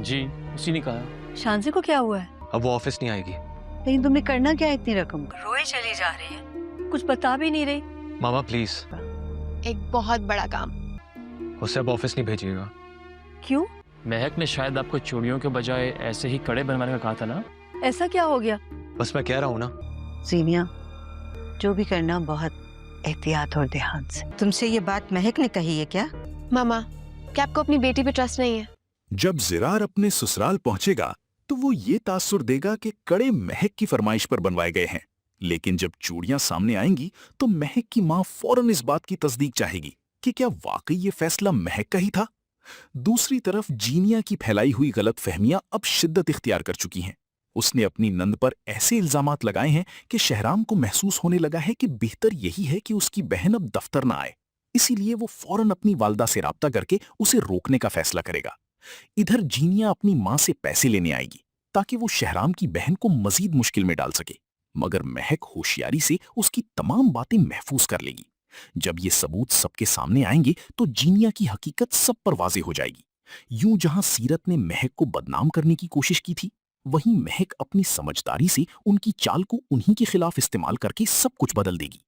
जी, उसी ने कहा। शांति को क्या हुआ है? अब वो ऑफिस नहीं आएगी। लेकिन तुमने करना क्या है इतनी रकम? रोए चली जा रही है, कुछ बता भी नहीं रही। मामा प्लीज, एक बहुत बड़ा काम। उसे अब ऑफिस नहीं भेजिएगा। क्यों? महक ने शायद आपको चूड़ियों के बजाय ऐसे ही कड़े बनवाने का कहा था ना? ऐसा क्या हो गया? बस मैं कह रहा हूँ ना। जीनिया, जो भी करना बहुत एहतियात और ध्यान से। तुमसे ये बात महक ने कही है क्या? मामा, क्या आपको अपनी बेटी पे ट्रस्ट नहीं है? जब ज़िरार अपने ससुराल पहुंचेगा तो वो ये तासुर देगा कि कड़े महक की फरमाइश पर बनवाए गए हैं, लेकिन जब चूड़ियां सामने आएंगी तो महक की मां फौरन इस बात की तस्दीक चाहेगी कि क्या वाकई ये फैसला महक का ही था। दूसरी तरफ जीनिया की फैलाई हुई गलतफहमियां अब शिद्दत इख्तियार कर चुकी हैं। उसने अपनी नंद पर ऐसे इल्जामात लगाए हैं कि शहराम को महसूस होने लगा है कि बेहतर यही है कि उसकी बहन अब दफ्तर न आए। इसीलिए वो फौरन अपनी वालदा से राब्ता करके उसे रोकने का फैसला करेगा। इधर जीनिया अपनी मां से पैसे लेने आएगी ताकि वो शहराम की बहन को मजीद मुश्किल में डाल सके, मगर महक होशियारी से उसकी तमाम बातें महफूज कर लेगी। जब ये सबूत सबके सामने आएंगे तो जीनिया की हकीकत सब पर वाज़ेह हो जाएगी। यूं जहां सीरत ने महक को बदनाम करने की कोशिश की थी, वहीं महक अपनी समझदारी से उनकी चाल को उन्हीं के खिलाफ इस्तेमाल करके सब कुछ बदल देगी।